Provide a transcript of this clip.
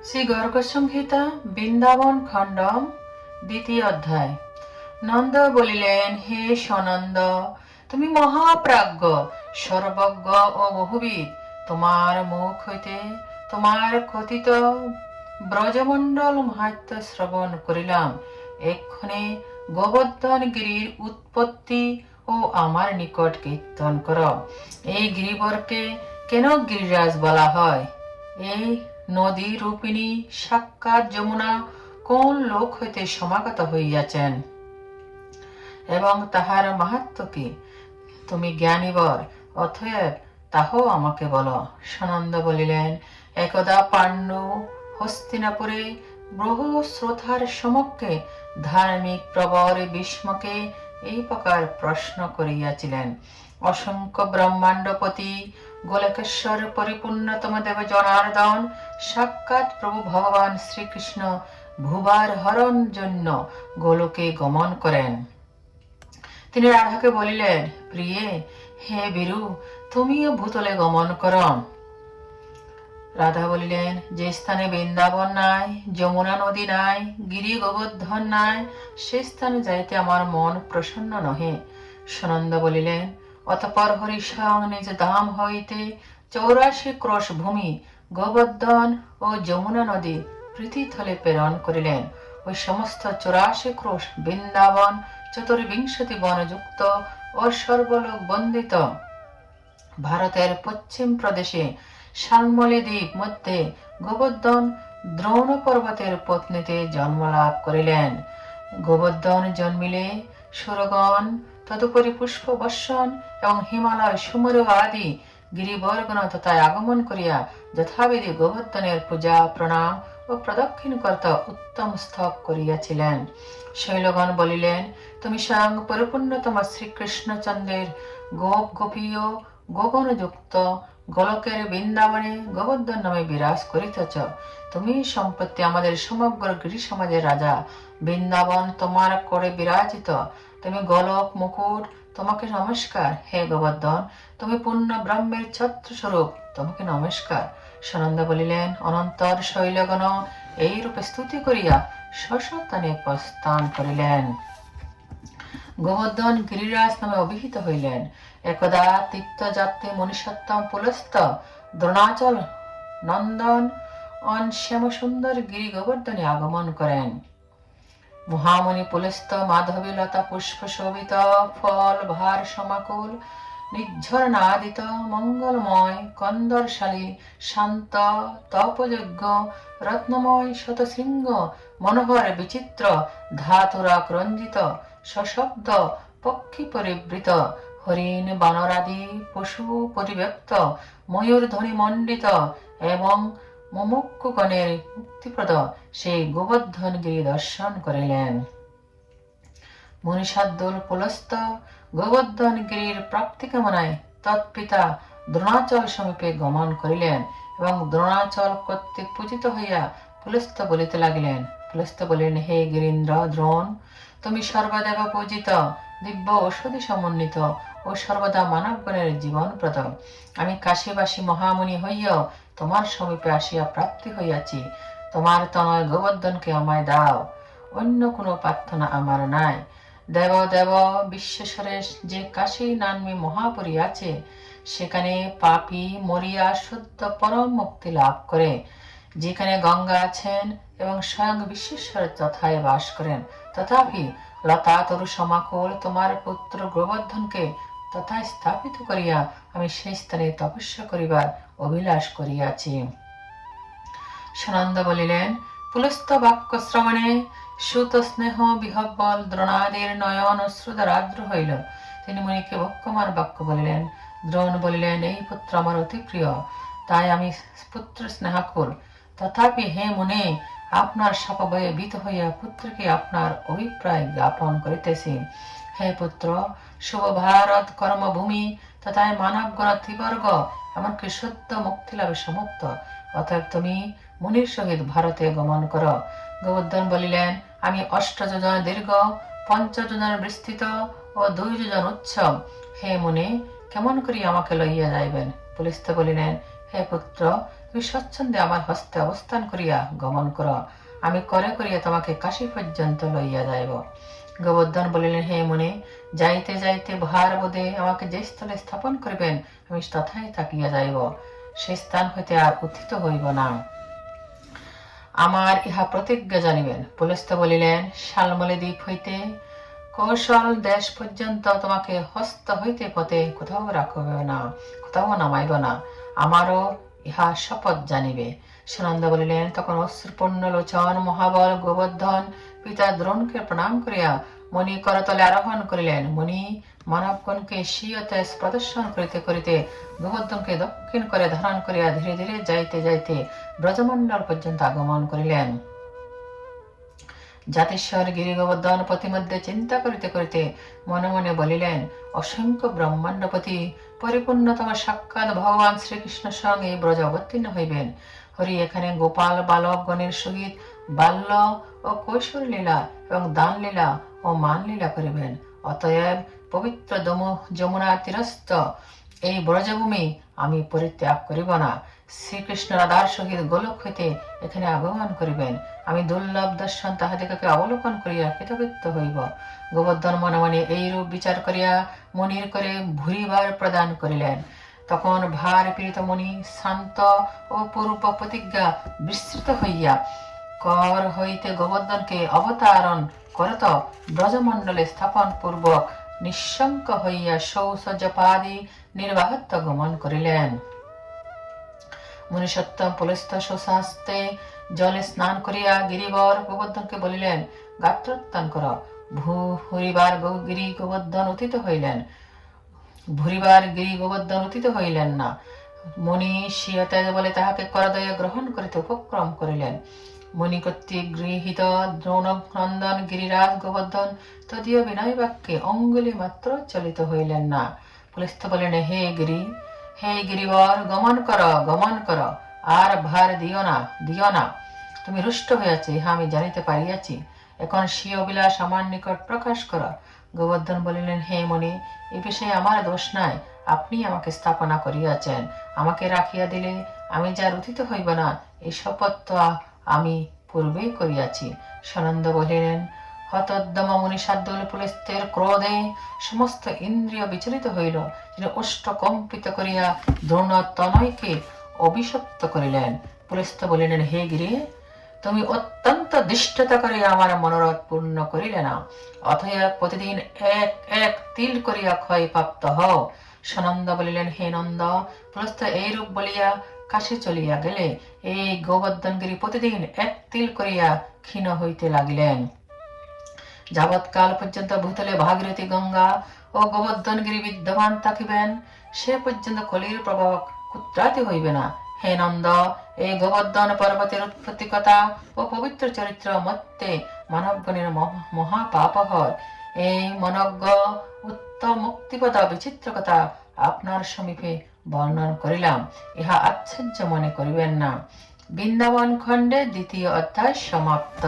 শ্রী গর্গ সংহিতা বৃন্দাবন খণ্ডম দ্বিতীয় অধ্যায়। নন্দ বলিলেন, হে সনন্দ, তুমি মহাপ্রাজ্ঞ, সর্বজ্ঞ ও বহুবিদ। তোমার মুখ হইতে তোমার কথিত ব্রজমণ্ডল মাহাত্ম্য শ্রবণ করিলাম। এক্ষণে গোবর্ধন গিরির উৎপত্তি ও আমার নিকট কীর্তন কর। এই গিরিবরকে কেন গিরিরাজ বলা হয়? এই নদী রূপিণী সাক্ষাৎ যমুনা কোন লোক হইতে সমাগত হইয়াছেন এবং তাহার মাহাত্ম্য কি? তুমি জ্ঞানীবর, অতএব তাহাও আমাকে বলো। সনন্দ বলিলেন, একদা পাণ্ডু হস্তিনাপুরে বহু শ্রোতার সমক্ষে ধার্মিক প্রবর ভীষ্মকে এই প্রকার প্রশ্ন করিয়াছিলেন। অসংখ্য ব্রহ্মাণ্ডপতি গোলকেশ্বর পরিপূর্ণতম দেব জনার্দন সাক্ষাৎ প্রভু ভগবান শ্রীকৃষ্ণ ভুবার হরণ জন্য গোলকে গমন করেন। তিনি রাধাকে বলিলেন, প্রিয়ে, হে বীরু, তুমিও ভূতলে গমন কর। রাধা বলিলেন, যে স্থানে বৃন্দাবন নাই, যমুনা নদী নাই, গিরি গোবর্ধন নাই, সে স্থানে যাইতে আমার মন প্রসন্ন নহে। সনন্দ বলিলেন, অতঃপর হরি স্বয়ং নিজ ধাম হইতে 84 ক্রোশ ভূমি, গোবর্ধন ও যমুনা নদী পৃথিথলে প্রেরণ করিলেন। ওই সমস্ত 84 ক্রোশ বৃন্দাবন চতুর্বিংশতি বনযুক্ত ও সর্বলোক বন্দিত ভারতের পশ্চিম প্রদেশে শালমলী দ্বীপ মধ্যে গোবর্ধন দ্রোণ পর্বতের পত্নীতে জন্মলাভ করিলেন। গোবর্ধন জন্মিলে সুরগণ, তদুপরি পুষ্প বর্ষণ এবং হিমালয় সুমেরু আদি গিরিবর্গণ তথায় আগমন করিয়া যথাবিধি গোবর্ধনের পূজা প্রণাম ও প্রদক্ষিণ করতে উত্তম স্তব করিয়াছিলেন। শৈলগণ বলিলেন, তুমি স্বয়ং পরিপূর্ণতম শ্রীকৃষ্ণচন্দ্রের গোপ গোপীয় গোগণযুক্ত গোলকের বৃন্দাবনে গোবর্ধন নামে বিরাজ করিতেছ। তুমি সম্প্রতি আমাদের সমগ্র গিরি সমাজের রাজা। বৃন্দাবন তোমার করে বিরাজিত। তুমি গোলক মুকুট, তোমাকে নমস্কার। হে গোবর্ধন, তুমি পূর্ণ ব্রহ্মের ছত্র স্বরূপ, তোমাকে নমস্কার। সনন্দ বলিলেন, অনন্তর শৈলগণ এই রূপে স্তুতি করিয়া শশস্থানে প্রস্থান করিলেন। গোবর্ধন গিরিরাজ নামে অভিহিত হইলেন। একদা তীর্থযাত্রী মনীষোত্তম পুলস্ত দ্রোণাচল নন্দন শ্যামসুন্দর গিরি গোবর্ধনে আগমন করেন। মহামণি পুলস্ত মাধবী লতা পুষ্প শোভিত ফল ভার সমাকুল নির্ঝরণাদিত মঙ্গলময় কন্দরশালী শান্ত তপযজ্ঞ রত্নময় শতশৃঙ্গ মনোহর বিচিত্র ধাতুরাক রঞ্জিত সশব্দ পক্ষী পরিবৃত হরিণ বানরাদি পশু পরিব্যক্ত ময়ূর ধ্বনি মণ্ডিত এবং মুমুক্ষুগণের মুক্তিপ্রদ সেই গোবর্ধন গিরি দর্শন করিলেন। মনীষাদ্দুল পুলস্ত গোবর্ধন গিরির প্রাপ্তি কামনায় তৎপিতা দ্রোণাচল সমীপে গমন করিলেন এবং দ্রোণাচল কর্তৃক পূজিত হইয়া পুলস্ত বলিতে লাগিলেন। পুলস্ত বলিলেন, হে গিরীন্দ্র দ্রোণ, তুমি সর্বদেব পূজিত, দিব্য ঔষধি সমন্বিত ও সর্বদা মানবগণের জীবনপ্রদ। আমি কাশীবাসী মহামুনি হইয়াও তোমার সমীপে আসিয়া প্রাপ্তি হইয়াছি। তোমার তনয় গোবর্ধনকে আমায় দাও, অন্য কোনো প্রার্থনা আমার নাই। দেব দেব বিশ্বেশ্বরের যে কাশী নামে মহাপুরী আছে, সেখানে পাপী মরিয়া শুদ্ধ পরম মুক্তি লাভ করে। যেখানে গঙ্গা আছেন এবং স্বয়ং বিশ্বেশ্বর তথায় বাস করেন, তথাপি লতা তরু সমাকুল তোমার পুত্র গোবর্ধনকে তথায় স্থাপিত করিয়া আমি সেই স্থানে তপস্যা করিবার অভিলাষ করিয়াছি। সনন্দ বলিলেন, পুলস্ত বাক্য শ্রবণে সুত স্নেহ বিহব্বল দ্রোণাদির নয়ন অশ্রুদ্রাদ্র হইল। তিনি মুনিকে বক্ষমার বাক্য বলিলেন। দ্রোণ বলিলেন, এই পুত্র আমার অতি প্রিয়, তাই আমি পুত্র স্নেহাকুল। তথাপি হে মুনে, আপনার শাপভয়ে ভীত হইয়া পুত্রকে আপনার অভিপ্রায় জ্ঞাপন করিতেছি। হে পুত্র, শুভ ভারত কর্মভূমি তথায় মানবগণ ত্রিবর্গ এমনকি সত্য মুক্তি লাভে সমর্থ। অতএব তুমি মুনির সহিত ভারতে গমন কর। গোবর্ধন বলিলেন, আমি 8 যোজন দীর্ঘ, 5 যোজন বিস্তৃত ও 2 যোজন উচ্চ। হে মুনে, কেমন করি আমাকে লইয়া যাইবেন? পুলস্ত বলিলেন, হে পুত্র, তুমি স্বচ্ছন্দে আমার হস্তে অবস্থান করিয়া গমন কর, আমি করে করিয়া তোমাকে কাশী পর্যন্ত লইয়া যাইব। গোবর্ধন বলিলেন, হে মুনি, যাইতে যাইতে ভার বোধে আমাকে যে স্থলে স্থাপন করিবেন আমি তথায় থাকিয়া যাইব, সে স্থান হইতে আর উত্থিত হইব না। আমার ইহা প্রতিজ্ঞা জানিবেন। পুলস্ত্য বলিলেন, শালমলী দ্বীপ হইতে কৌশল দেশ পর্যন্ত তোমাকে হস্ত হইতে পথে কোথাও রাখবে না, কোথাও নামাইব না, আমারও ইহা শপথ জানিবে। সুনন্দ বলিলেন, তখন অশ্রুপূর্ণ লোচন মহাবল গোবর্ধন পিতা দ্রোণকে প্রণাম করিয়া মণি করতলে আরোহণ করিলেন। মণি মানবগণকে স্বীয় তেজ প্রদর্শন করিতে করিতে গোবর্ধনকে দক্ষিণ করে ধারণ করিয়া ধীরে ধীরে যাইতে যাইতে ব্রজমণ্ডল পর্যন্ত আগমন করিলেন। জাতেশ্বর গিরি গোবর্ধন প্রতিমধ্যে চিন্তা করিতে করিতে মনে মনে বলিলেন, অসংখ্য ব্রহ্মাণ্ডপতি পরিপূর্ণতম সাক্ষাৎ ভগবান শ্রীকৃষ্ণ সঙ্গে ব্রজ অবতীর্ণ হইবেন। হরি এখানে গোপাল বালকগণের সহিত বাল্য ও কৈশোর লীলা এবং দান লীলা ও মান লীলা করিবেন। অতএব পবিত্র যমুনা তীরস্থ এই ব্রজভূমি আমি পরিত্যাগ করিব না। শ্রীকৃষ্ণ রাধার সহিত গোলক হইতে এখানে আগমন করিবেন। আমি দুর্লভ দর্শন তাহাদিগকে অবলোকন করিয়া কৃতকৃত্য হইব। গোবর্ধন মনে মনে এইরূপ বিচার করিয়া মনির করে ভূরিবার প্রদান করিলেন। তখন ভার পীড়িত মণি শান্ত ও পূর্ব প্রতিজ্ঞা বিস্তৃত হইয়া কর হইতে গোবর্ধনকে অবতারণ করত ব্রজমণ্ডলে স্থাপন পূর্বক নিঃশঙ্ক হইয়া শৌচ জপাদি নির্বাহত্ব গমন করিলেন। মুনিসত্তম পুলস্ত্য শোষাস্তে জলে স্নান করিয়া গিরিবর গোবর্ধনকে বলিলেন, গাত্রোত্থান কর। ভূরিবার গিরি গোবর্ধন উত্থিত হইলেন। ভূরিবার গিরি গোবর্ধন উত্থিত হইলেন না। মুনি স্বীয় তেজ বলে তাহাকে করদয়ে গ্রহণ করিতে উপক্রম করিলেন। মুনি কর্তৃক গৃহীত দ্রোণনন্দন গিরিরাজ গোবর্ধন তদীয় বিনয় বাক্যে অঙ্গুলি মাত্র চলিত হইলেন না। পুলস্ত্য বলিলেন, হে গিরিবর, গমন কর, আর ভার দিও না। তুমি রুষ্ট হইয়াছি, ইহা আমি জানিতে পারিয়াছি। এখন স্বীয় বিলাস আমার নিকট প্রকাশ কর। গোবর্ধন বলিলেন, হে মুনি, এ বিষয়ে আমার দোষ নাই, আপনি আমাকে স্থাপনা করিয়াছেন, আমাকে রাখিয়া দিলে আমি যার উথিত হইব না, এই শপথ তো আমি পূর্বেই করিয়াছি। সুনন্দ বলিলেন, হতোদ্যম মুনি শার্দুল পুলস্ত্যের ক্রোধে সমস্ত ইন্দ্রিয় বিচলিত হইল। তিনি ওষ্ঠ কম্পিত করিয়া দ্রোণ তনয়কে অভিশপ্ত করিলেন। পুলস্ত্য বলিলেন, হে গিরি, তুমি অত্যন্ত দৃষ্টতা করিয়া আমার মনোরথ পূর্ণ করিলে না, অতএব প্রতিদিন এক এক তিল করিয়া ক্ষয় প্রাপ্ত হও। সুনন্দ বলিলেন, হে নন্দ, পুলস্ত্য এইরূপ বলিয়া কাশী চলিয়া গেলে এই গোবর্ধনগিরি প্রতিদিন এক তিল করিয়া ক্ষীণ হইতে লাগিলেন। যাবৎকাল পর্যন্ত ভূতলে ভাগীরথী গঙ্গা ও গোবর্ধনগিরি বিদ্যমান থাকিবেন, সে পর্যন্ত কলির প্রভাব কুত্রাতি হইবে না। হে নন্দ, এই গোবর্ধন পর্বতের উৎপত্তি কথা ও পবিত্র চরিত্র মধ্যে মানবগণের মহাপাপ হয়। এই মনজ্ঞ উত্তম মুক্তিপদ বিচিত্র কথা আপনার সমীপে বর্ণন করিলাম, ইহা আশ্চর্য মনে করিবেন না। বৃন্দাবন খণ্ডে দ্বিতীয় অধ্যায় সমাপ্ত।